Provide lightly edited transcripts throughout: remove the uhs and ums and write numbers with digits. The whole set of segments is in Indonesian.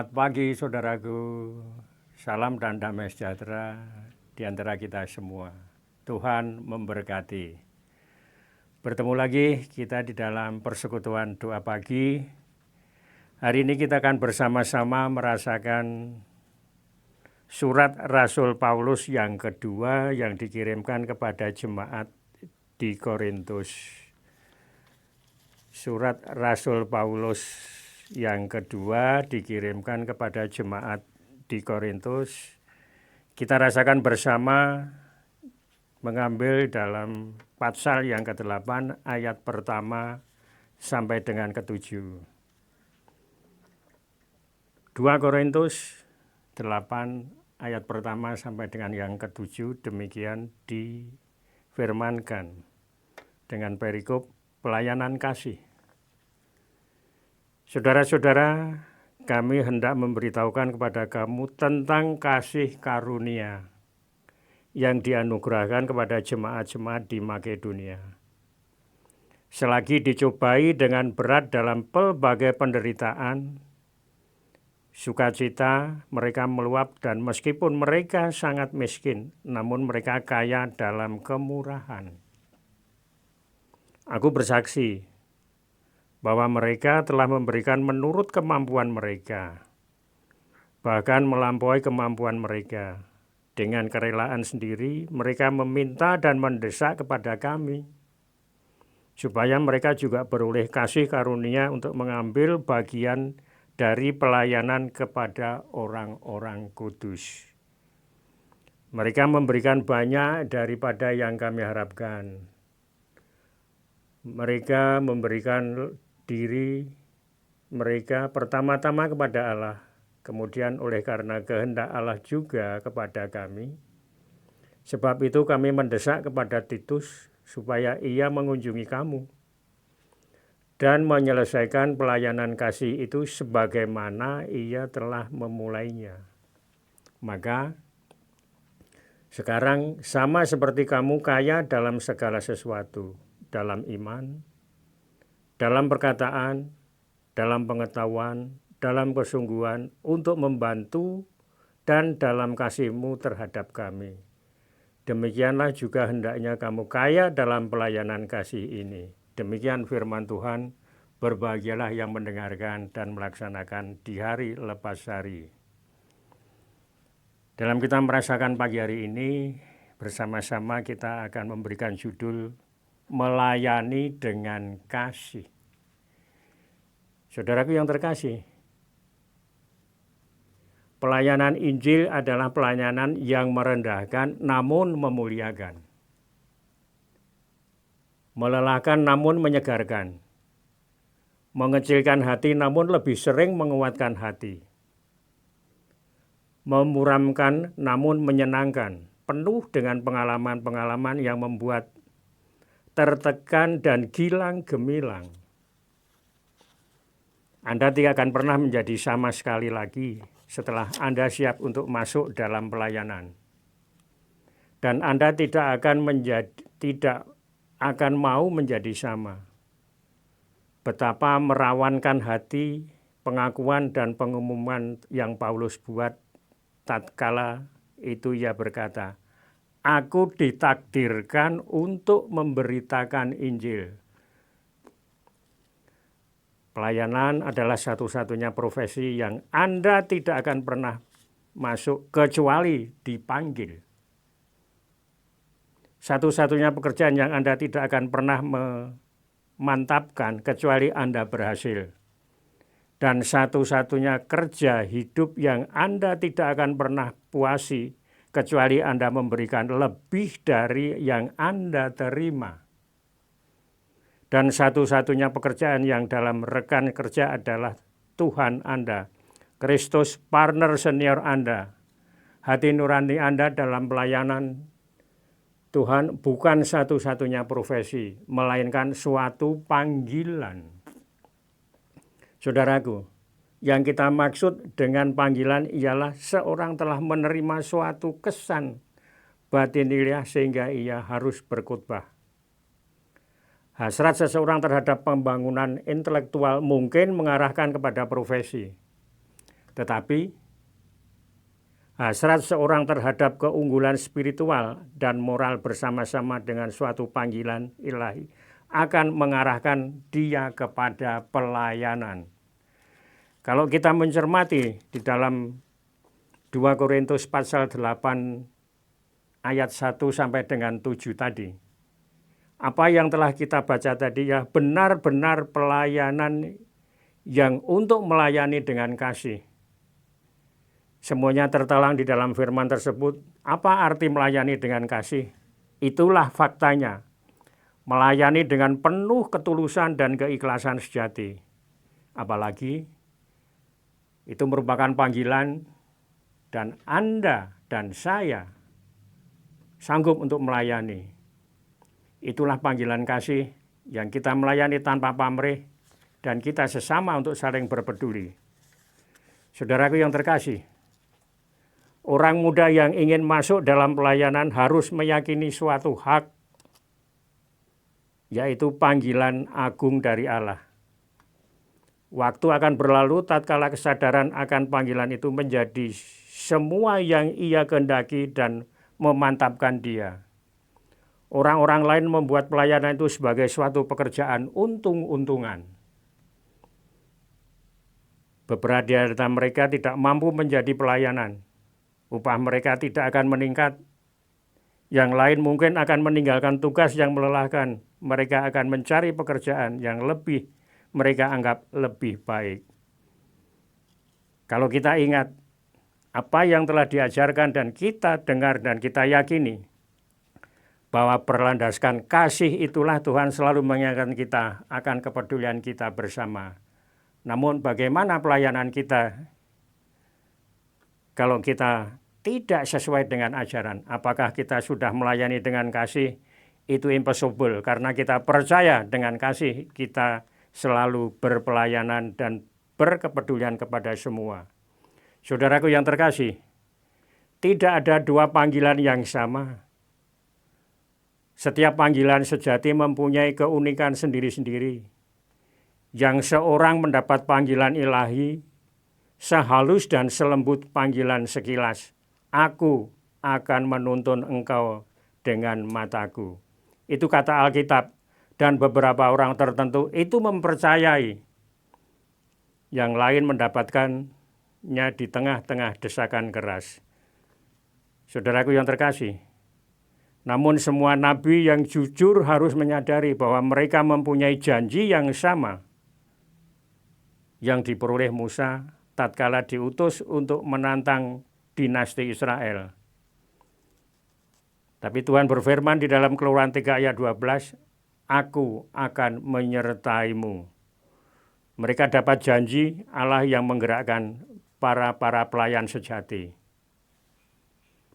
Selamat pagi saudaraku, salam dan damai sejahtera di antara kita semua. Tuhan memberkati. Bertemu lagi kita di dalam persekutuan doa pagi. Hari ini kita akan bersama-sama merasakan surat Rasul Paulus yang kedua yang dikirimkan kepada jemaat di Korintus. Surat Rasul Paulus yang kedua dikirimkan kepada jemaat di Korintus. Kita rasakan bersama mengambil dalam pasal yang ke-8 ayat pertama sampai dengan ke-7. 2 Korintus 8 ayat pertama sampai dengan yang ke-7 demikian difirmankan dengan perikop pelayanan kasih. Saudara-saudara, kami hendak memberitahukan kepada kamu tentang kasih karunia yang dianugerahkan kepada jemaat-jemaat di Makedonia. Selagi dicobai dengan berat dalam pelbagai penderitaan, sukacita mereka meluap dan meskipun mereka sangat miskin, namun mereka kaya dalam kemurahan. Aku bersaksi bahwa mereka telah memberikan menurut kemampuan mereka, bahkan melampaui kemampuan mereka. Dengan kerelaan sendiri, mereka meminta dan mendesak kepada kami, supaya mereka juga beroleh kasih karunia untuk mengambil bagian dari pelayanan kepada orang-orang kudus. Mereka memberikan banyak daripada yang kami harapkan. Mereka memberikan diri mereka pertama-tama kepada Allah, kemudian oleh karena kehendak Allah juga kepada kami. Sebab itu kami mendesak kepada Titus supaya ia mengunjungi kamu dan menyelesaikan pelayanan kasih itu sebagaimana ia telah memulainya. Maka sekarang sama seperti kamu kaya dalam segala sesuatu, dalam iman, dalam perkataan, dalam pengetahuan, dalam kesungguhan untuk membantu dan dalam kasihmu terhadap kami. Demikianlah juga hendaknya kamu kaya dalam pelayanan kasih ini. Demikian firman Tuhan, berbahagialah yang mendengarkan dan melaksanakan di hari lepas hari. Dalam kita merasakan pagi hari ini, bersama-sama kita akan memberikan judul melayani dengan kasih. Saudaraku yang terkasih, pelayanan Injil adalah pelayanan yang merendahkan namun memuliakan, melelahkan namun menyegarkan, mengecilkan hati namun lebih sering menguatkan hati, memuramkan namun menyenangkan, penuh dengan pengalaman-pengalaman yang membuat tertekan dan gilang gemilang. Anda tidak akan pernah menjadi sama sekali lagi setelah Anda siap untuk masuk dalam pelayanan. Dan Anda tidak akan mau menjadi sama. Betapa merawankan hati pengakuan dan pengumuman yang Paulus buat tatkala itu ia berkata, "Aku ditakdirkan untuk memberitakan Injil." Pelayanan adalah satu-satunya profesi yang Anda tidak akan pernah masuk kecuali dipanggil. Satu-satunya pekerjaan yang Anda tidak akan pernah memantapkan kecuali Anda berhasil. Dan satu-satunya kerja hidup yang Anda tidak akan pernah puasi kecuali Anda memberikan lebih dari yang Anda terima. Dan satu-satunya pekerjaan yang dalam rekan kerja adalah Tuhan Anda, Kristus partner senior Anda. Hati nurani Anda dalam pelayanan Tuhan bukan satu-satunya profesi, melainkan suatu panggilan. Saudaraku, yang kita maksud dengan panggilan ialah seorang telah menerima suatu kesan batin ilahi sehingga ia harus berkhotbah. Hasrat seseorang terhadap pembangunan intelektual mungkin mengarahkan kepada profesi. Tetapi hasrat seorang terhadap keunggulan spiritual dan moral bersama-sama dengan suatu panggilan ilahi akan mengarahkan dia kepada pelayanan. Kalau kita mencermati di dalam 2 Korintus pasal 8 ayat 1 sampai dengan 7 tadi, apa yang telah kita baca tadi ya benar-benar pelayanan yang untuk melayani dengan kasih. Semuanya tertuang di dalam firman tersebut. Apa arti melayani dengan kasih? Itulah faktanya. Melayani dengan penuh ketulusan dan keikhlasan sejati. Apalagi itu merupakan panggilan dan Anda dan saya sanggup untuk melayani. Itulah panggilan kasih yang kita melayani tanpa pamrih dan kita sesama untuk saling berpeduli. Saudaraku yang terkasih, orang muda yang ingin masuk dalam pelayanan harus meyakini suatu hak, yaitu panggilan agung dari Allah. Waktu akan berlalu tatkala kesadaran akan panggilan itu menjadi semua yang ia kehendaki dan memantapkan dia. Orang-orang lain membuat pelayanan itu sebagai suatu pekerjaan untung-untungan. Beberapa di antara mereka tidak mampu menjadi pelayanan. Upah mereka tidak akan meningkat. Yang lain mungkin akan meninggalkan tugas yang melelahkan. Mereka akan mencari pekerjaan yang lebih mereka anggap lebih baik. Kalau kita ingat apa yang telah diajarkan dan kita dengar dan kita yakini bahwa berlandaskan kasih itulah Tuhan selalu mengingatkan kita akan kepedulian kita bersama. Namun bagaimana pelayanan kita kalau kita tidak sesuai dengan ajaran? Apakah kita sudah melayani dengan kasih? Itu impossible karena kita percaya dengan kasih kita selalu berpelayanan dan berkepedulian kepada semua. Saudaraku yang terkasih, tidak ada dua panggilan yang sama. Setiap panggilan sejati mempunyai keunikan sendiri-sendiri. Yang seorang mendapat panggilan ilahi, sehalus dan selembut panggilan sekilas, "Aku akan menuntun engkau dengan mataku." Itu kata Alkitab, dan beberapa orang tertentu itu mempercayai. Yang lain mendapatkannya di tengah-tengah desakan keras. Saudaraku yang terkasih, namun semua nabi yang jujur harus menyadari bahwa mereka mempunyai janji yang sama yang diperoleh Musa tatkala diutus untuk menantang dinasti Israel. Tapi Tuhan berfirman di dalam Keluaran 3 ayat 12, "Aku akan menyertaimu." Mereka dapat janji Allah yang menggerakkan para pelayan sejati.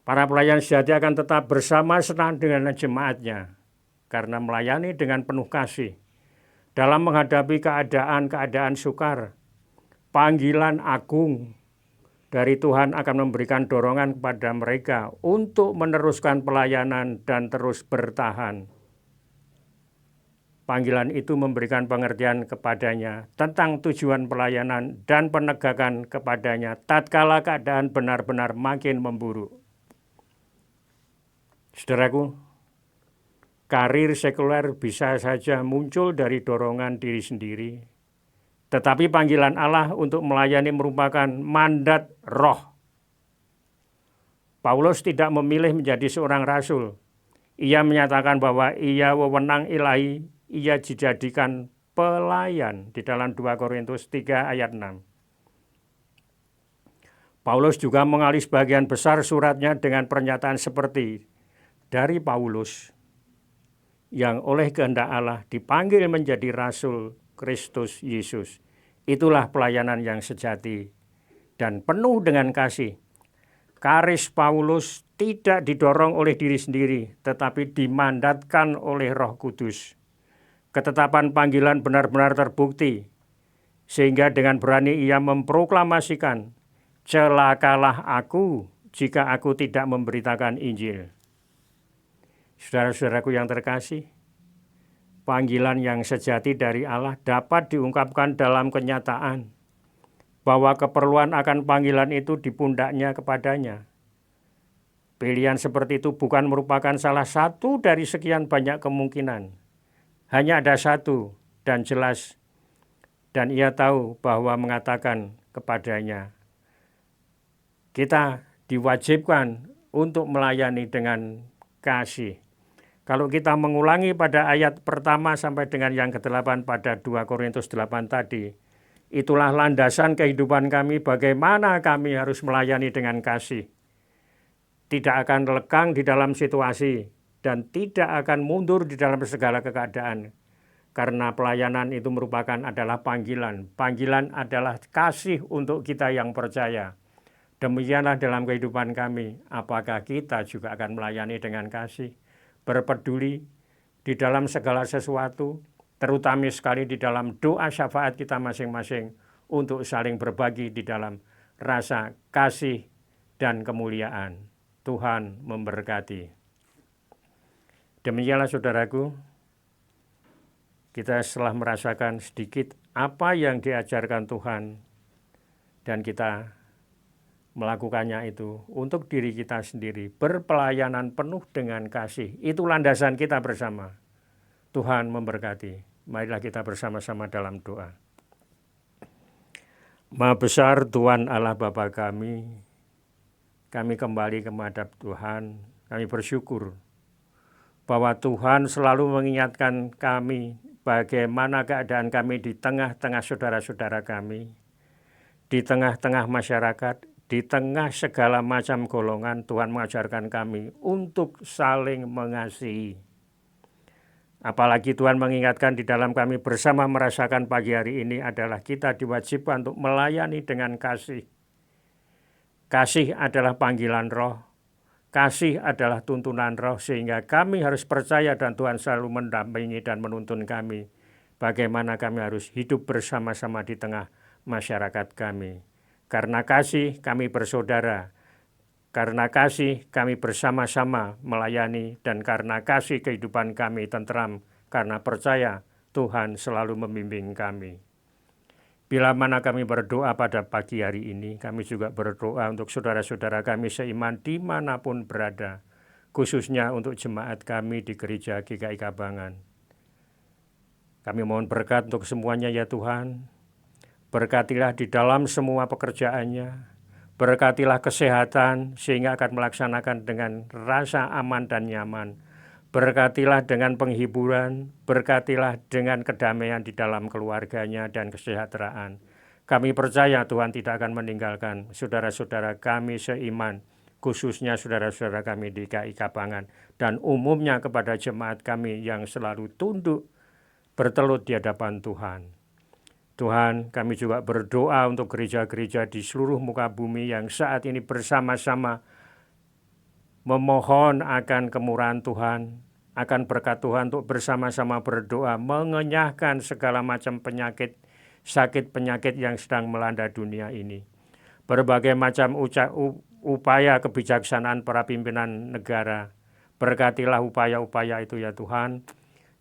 Para pelayan sejati akan tetap bersama-sama dengan jemaatnya karena melayani dengan penuh kasih. Dalam menghadapi keadaan-keadaan sukar, panggilan agung dari Tuhan akan memberikan dorongan kepada mereka untuk meneruskan pelayanan dan terus bertahan. Panggilan itu memberikan pengertian kepadanya tentang tujuan pelayanan dan penegakan kepadanya tatkala keadaan benar-benar makin memburuk. Saudaraku, karir sekuler bisa saja muncul dari dorongan diri sendiri. Tetapi panggilan Allah untuk melayani merupakan mandat roh. Paulus tidak memilih menjadi seorang rasul. Ia menyatakan bahwa ia wewenang ilahi, ia dijadikan pelayan di dalam 2 Korintus 3 ayat 6. Paulus juga mengalih sebagian besar suratnya dengan pernyataan seperti dari Paulus yang oleh kehendak Allah dipanggil menjadi rasul Kristus Yesus. Itulah pelayanan yang sejati dan penuh dengan kasih. Karis Paulus tidak didorong oleh diri sendiri, tetapi dimandatkan oleh Roh Kudus. Ketetapan panggilan benar-benar terbukti, sehingga dengan berani ia memproklamasikan, "Celakalah aku jika aku tidak memberitakan Injil." Saudara-saudaraku yang terkasih, panggilan yang sejati dari Allah dapat diungkapkan dalam kenyataan bahwa keperluan akan panggilan itu di pundaknya kepadanya. Pilihan seperti itu bukan merupakan salah satu dari sekian banyak kemungkinan. Hanya ada satu dan jelas, dan ia tahu bahwa mengatakan kepadanya, kita diwajibkan untuk melayani dengan kasih. Kalau kita mengulangi pada ayat pertama sampai dengan yang ke-8 pada 2 Korintus 8 tadi, itulah landasan kehidupan kami, bagaimana kami harus melayani dengan kasih. Tidak akan lekang di dalam situasi dan tidak akan mundur di dalam segala keadaan. Karena pelayanan itu merupakan adalah panggilan. Panggilan adalah kasih untuk kita yang percaya. Demikianlah dalam kehidupan kami, apakah kita juga akan melayani dengan kasih, berpeduli di dalam segala sesuatu, terutama sekali di dalam doa syafaat kita masing-masing untuk saling berbagi di dalam rasa kasih dan kemuliaan. Tuhan memberkati. Demikianlah saudaraku, kita setelah merasakan sedikit apa yang diajarkan Tuhan dan kita melakukannya itu untuk diri kita sendiri, berpelayanan penuh dengan kasih. Itu landasan kita bersama. Tuhan memberkati. Marilah kita bersama-sama dalam doa. Maha besar Tuhan Allah Bapa kami kembali ke menghadap Tuhan. Kami bersyukur bahwa Tuhan selalu mengingatkan kami bagaimana keadaan kami di tengah-tengah saudara-saudara kami, di tengah-tengah masyarakat, di tengah segala macam golongan. Tuhan mengajarkan kami untuk saling mengasihi. Apalagi Tuhan mengingatkan di dalam kami bersama merasakan pagi hari ini adalah kita diwajibkan untuk melayani dengan kasih. Kasih adalah panggilan roh, kasih adalah tuntunan roh, sehingga kami harus percaya dan Tuhan selalu mendampingi dan menuntun kami. Bagaimana kami harus hidup bersama-sama di tengah masyarakat kami. Karena kasih kami bersaudara, karena kasih kami bersama-sama melayani, dan karena kasih kehidupan kami tentram, karena percaya Tuhan selalu membimbing kami. Bila mana kami berdoa pada pagi hari ini, kami juga berdoa untuk saudara-saudara kami seiman dimanapun berada, khususnya untuk jemaat kami di gereja GKI Kabangan. Kami mohon berkat untuk semuanya ya Tuhan. Berkatilah di dalam semua pekerjaannya, berkatilah kesehatan sehingga akan melaksanakan dengan rasa aman dan nyaman. Berkatilah dengan penghiburan, berkatilah dengan kedamaian di dalam keluarganya dan kesejahteraan. Kami percaya Tuhan tidak akan meninggalkan saudara-saudara kami seiman, khususnya saudara-saudara kami di GKI Kabangan, dan umumnya kepada jemaat kami yang selalu tunduk bertelut di hadapan Tuhan. Tuhan, kami juga berdoa untuk gereja-gereja di seluruh muka bumi yang saat ini bersama-sama memohon akan kemurahan Tuhan, akan berkat Tuhan untuk bersama-sama berdoa, mengenyahkan segala macam penyakit, sakit penyakit yang sedang melanda dunia ini. Berbagai macam upaya kebijaksanaan para pimpinan negara, berkatilah upaya-upaya itu ya Tuhan,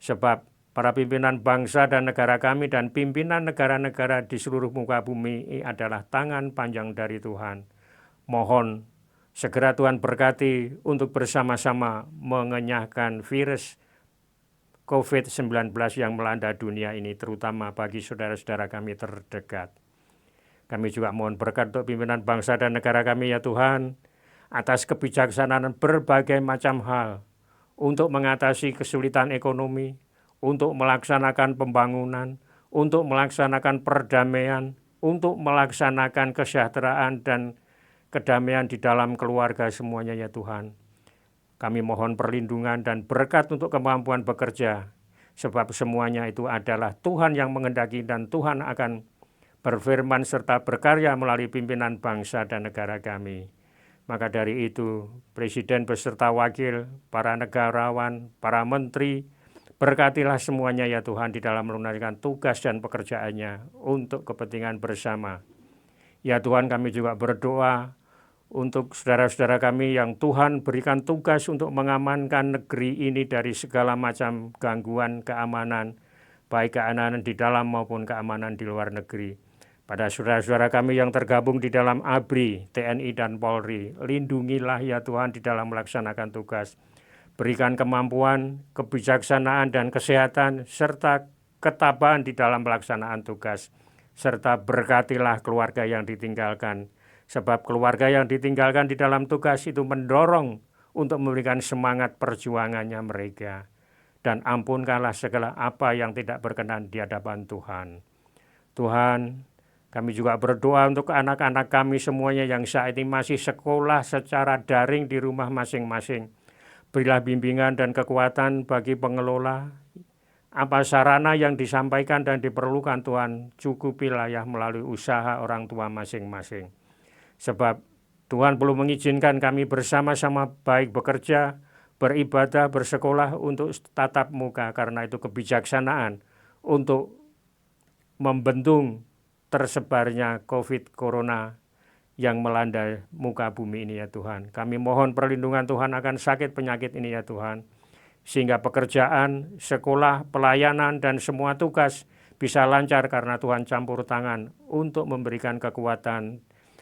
sebab para pimpinan bangsa dan negara kami dan pimpinan negara-negara di seluruh muka bumi ini adalah tangan panjang dari Tuhan. Mohon segera Tuhan berkati untuk bersama-sama mengenyahkan virus COVID-19 yang melanda dunia ini, terutama bagi saudara-saudara kami terdekat. Kami juga mohon berkat untuk pimpinan bangsa dan negara kami ya Tuhan, atas kebijaksanaan berbagai macam hal, untuk mengatasi kesulitan ekonomi, untuk melaksanakan pembangunan, untuk melaksanakan perdamaian, untuk melaksanakan kesejahteraan dan kedamaian di dalam keluarga semuanya ya Tuhan. Kami mohon perlindungan dan berkat untuk kemampuan bekerja, sebab semuanya itu adalah Tuhan yang menghendaki dan Tuhan akan berfirman serta berkarya melalui pimpinan bangsa dan negara kami. Maka dari itu, Presiden beserta wakil, para negarawan, para menteri, berkatilah semuanya ya Tuhan di dalam menunaikan tugas dan pekerjaannya untuk kepentingan bersama. Ya Tuhan, kami juga berdoa untuk saudara-saudara kami yang Tuhan berikan tugas untuk mengamankan negeri ini dari segala macam gangguan keamanan, baik keamanan di dalam maupun keamanan di luar negeri. Pada saudara-saudara kami yang tergabung di dalam ABRI, TNI dan Polri, lindungilah ya Tuhan di dalam melaksanakan tugas. Berikan kemampuan, kebijaksanaan dan kesehatan serta ketabahan di dalam pelaksanaan tugas. Serta berkatilah keluarga yang ditinggalkan. Sebab keluarga yang ditinggalkan di dalam tugas itu mendorong untuk memberikan semangat perjuangannya mereka. Dan ampunkanlah segala apa yang tidak berkenan di hadapan Tuhan. Tuhan, kami juga berdoa untuk anak-anak kami semuanya yang saat ini masih sekolah secara daring di rumah masing-masing. Berilah bimbingan dan kekuatan bagi pengelola. Apa sarana yang disampaikan dan diperlukan Tuhan, cukupilah ya melalui usaha orang tua masing-masing. Sebab Tuhan belum mengizinkan kami bersama-sama baik bekerja, beribadah, bersekolah untuk tatap muka, karena itu kebijaksanaan untuk membendung tersebarnya COVID Corona yang melanda muka bumi ini ya Tuhan. Kami mohon perlindungan Tuhan akan sakit penyakit ini ya Tuhan. Sehingga pekerjaan, sekolah, pelayanan, dan semua tugas bisa lancar karena Tuhan campur tangan untuk memberikan kekuatan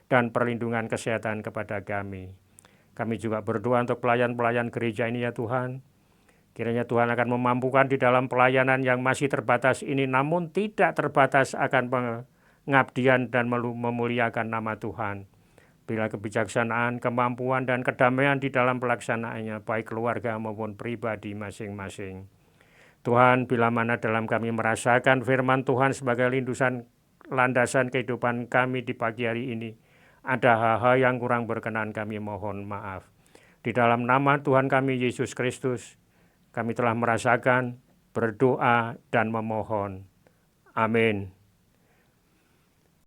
dan perlindungan kesehatan kepada kami. Kami juga berdoa untuk pelayan-pelayan gereja ini ya Tuhan. Kiranya Tuhan akan memampukan di dalam pelayanan yang masih terbatas ini, namun tidak terbatas akan pengabdian dan memuliakan nama Tuhan. Bila kebijaksanaan, kemampuan, dan kedamaian di dalam pelaksanaannya, baik keluarga maupun pribadi masing-masing. Tuhan, bila mana dalam kami merasakan firman Tuhan sebagai landasan kehidupan kami di pagi hari ini, ada hal-hal yang kurang berkenan, kami mohon maaf. Di dalam nama Tuhan kami Yesus Kristus, kami telah merasakan, berdoa, dan memohon. Amin.